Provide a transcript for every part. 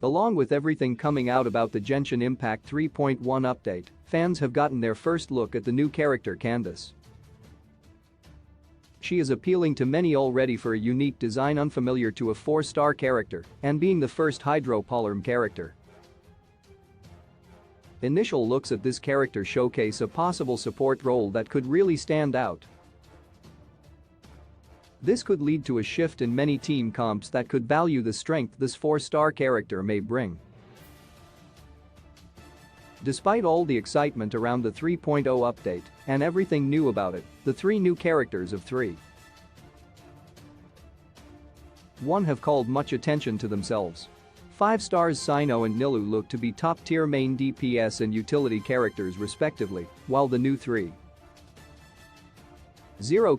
Along with everything coming out about the Genshin Impact 3.1 update, fans have gotten their first look at the new character Candace. She is appealing to many already for a unique design unfamiliar to a 4-star character and being the first Hydro-Polarm character. Initial looks at this character showcase a possible support role that could really stand out. This could lead to a shift in many team comps that could value the strength this 4-star character may bring. Despite all the excitement around the 3.0 update and everything new about it, the 3 new characters of 3.1 have called much attention to themselves. 5 stars Cyno and Nilou look to be top-tier main DPS and utility characters respectively, while the new 3.0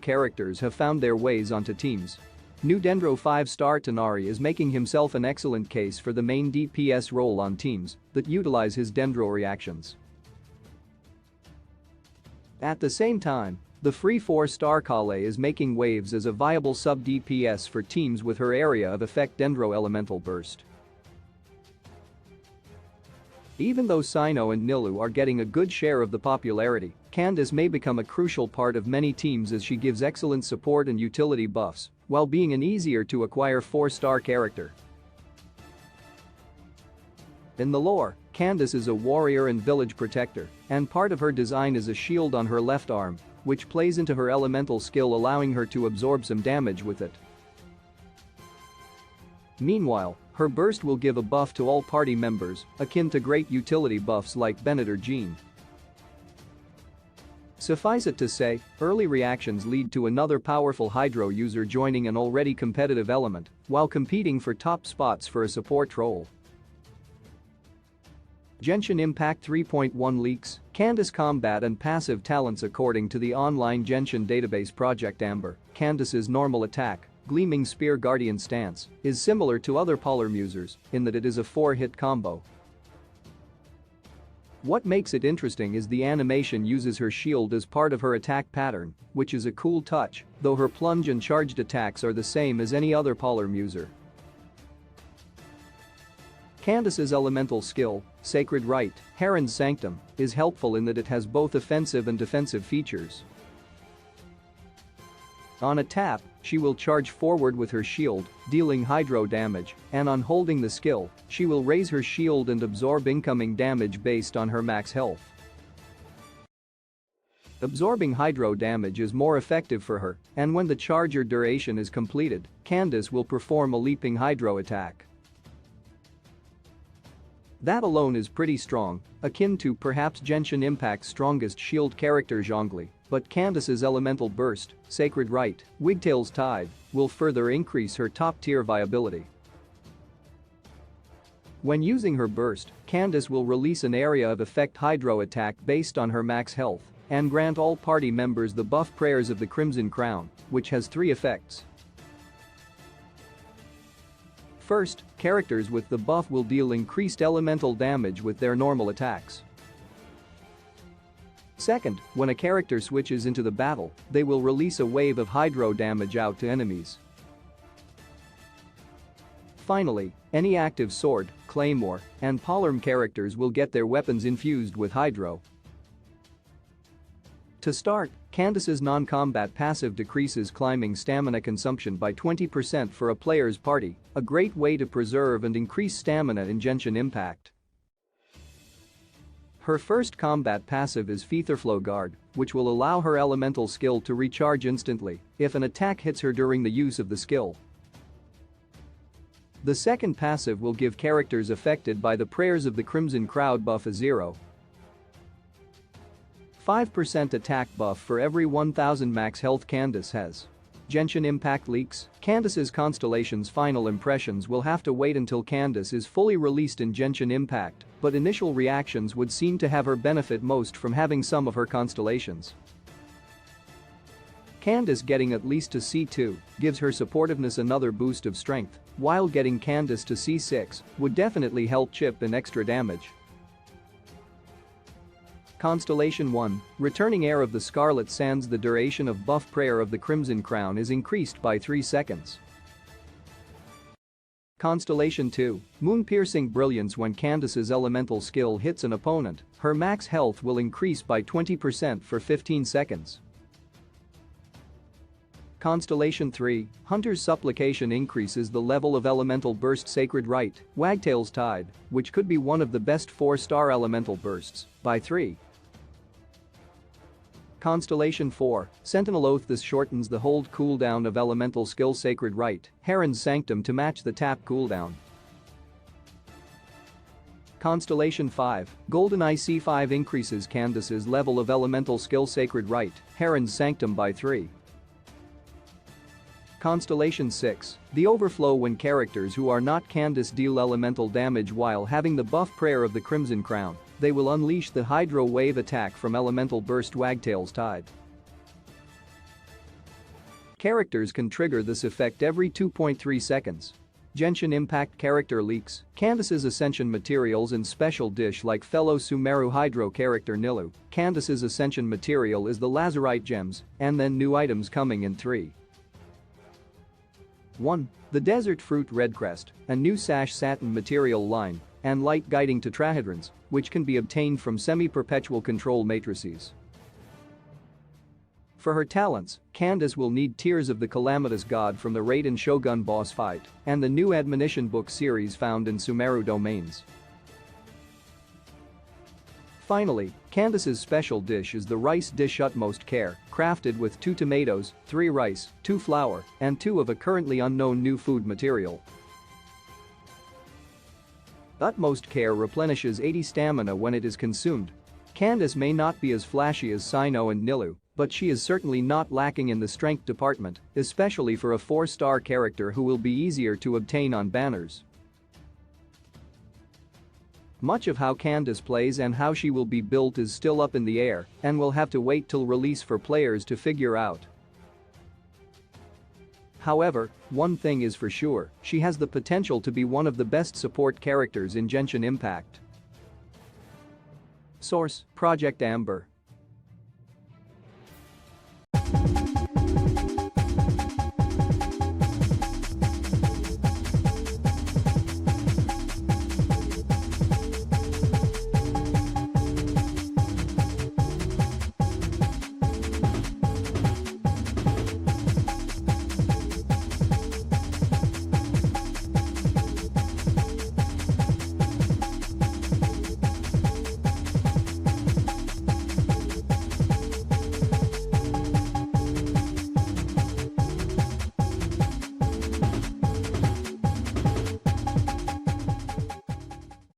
characters have found their ways onto teams. New Dendro 5-star Tighnari is making himself an excellent case for the main DPS role on teams that utilize his Dendro reactions. At the same time, the free 4-star Kale is making waves as a viable sub-DPS for teams with her area of effect Dendro Elemental Burst. Even though Cyno and Nilou are getting a good share of the popularity, Candace may become a crucial part of many teams as she gives excellent support and utility buffs, while being an easier to acquire 4-star character. In the lore, Candace is a warrior and village protector, and part of her design is a shield on her left arm, which plays into her elemental skill allowing her to absorb some damage with it. Meanwhile, her burst will give a buff to all party members, akin to great utility buffs like Bennett or Jean. Suffice it to say, early reactions lead to another powerful Hydro user joining an already competitive element while competing for top spots for a support role. Genshin Impact 3.1 leaks, Candace combat and passive talents. According to the online Genshin database Project Amber, Candace's normal attack, Gleaming Spear Guardian stance, is similar to other Polarm users in that it is a 4-hit combo. What makes it interesting is the animation uses her shield as part of her attack pattern, which is a cool touch, though her plunge and charged attacks are the same as any other Polarm user. Candace's elemental skill, Sacred Rite, Heron's Sanctum, is helpful in that it has both offensive and defensive features. On a tap, she will charge forward with her shield, dealing hydro damage, and on holding the skill, she will raise her shield and absorb incoming damage based on her max health. Absorbing hydro damage is more effective for her, and when the charge or duration is completed, Candace will perform a leaping hydro attack. That alone is pretty strong, akin to perhaps Genshin Impact's strongest shield character Zhongli, but Candace's elemental burst, Sacred Rite, Wigtail's Tide, will further increase her top-tier viability. When using her burst, Candace will release an area of effect hydro attack based on her max health and grant all party members the buff Prayers of the Crimson Crown, which has 3 effects. First, characters with the buff will deal increased elemental damage with their normal attacks. Second, when a character switches into the battle, they will release a wave of hydro damage out to enemies. Finally, any active sword, claymore, and polearm characters will get their weapons infused with hydro. To start, Candace's non-combat passive decreases climbing stamina consumption by 20% for a player's party, a great way to preserve and increase stamina in Genshin Impact. Her first combat passive is Featherflow Guard, which will allow her elemental skill to recharge instantly if an attack hits her during the use of the skill. The second passive will give characters affected by the Prayers of the Crimson Crown buff a 0.5% attack buff for every 1000 max health Candace has. Genshin Impact leaks, Candace's Constellation's final impressions will have to wait until Candace is fully released in Genshin Impact, but initial reactions would seem to have her benefit most from having some of her constellations. Candace getting at least to C2 gives her supportiveness another boost of strength, while getting Candace to C6 would definitely help chip in extra damage. Constellation 1, returning Heir of the Scarlet Sands. The duration of buff Prayer of the Crimson Crown is increased by 3 seconds. Constellation 2. Moon-piercing brilliance. When Candace's elemental skill hits an opponent, her max health will increase by 20% for 15 seconds. Constellation 3. Hunter's Supplication increases the level of elemental burst. Sacred Rite, Wagtail's Tide, which could be one of the best 4-star elemental bursts, by 3. Constellation 4. Sentinel Oath. This shortens the hold cooldown of elemental skill. Sacred Rite, Heron's Sanctum to match the tap cooldown. Constellation 5. GoldenEye C5 increases Candace's level of elemental skill. Sacred Rite, Heron's Sanctum by 3. Constellation 6. The Overflow. When characters who are not Candace deal elemental damage while having the buff Prayer of the Crimson Crown, they will unleash the Hydro Wave attack from Elemental Burst. Wagtail's Tide. Characters can trigger this effect every 2.3 seconds. Genshin Impact character leaks, Candace's Ascension materials and special dish. Like fellow Sumeru Hydro character Nilou, Candace's Ascension material is the Lazarite gems, and then new items coming in 3. 1. The Desert Fruit Redcrest, a new Sash Satin material line, and light guiding tetrahedrons, which can be obtained from semi-perpetual control matrices. For her talents, Candace will need Tears of the Calamitous God from the Raiden Shogun boss fight, and the new Admonition book series found in Sumeru domains. Finally, Candace's special dish is the rice dish Utmost Care, crafted with 2 tomatoes, 3 rice, 2 flour, and 2 of a currently unknown new food material. Utmost Care replenishes 80 stamina when it is consumed. Candace may not be as flashy as Cyno and Nilou, but she is certainly not lacking in the strength department, especially for a 4-star character who will be easier to obtain on banners. Much of how Candace plays and how she will be built is still up in the air and will have to wait till release for players to figure out. However, one thing is for sure, she has the potential to be one of the best support characters in Genshin Impact. Source: Project Amber.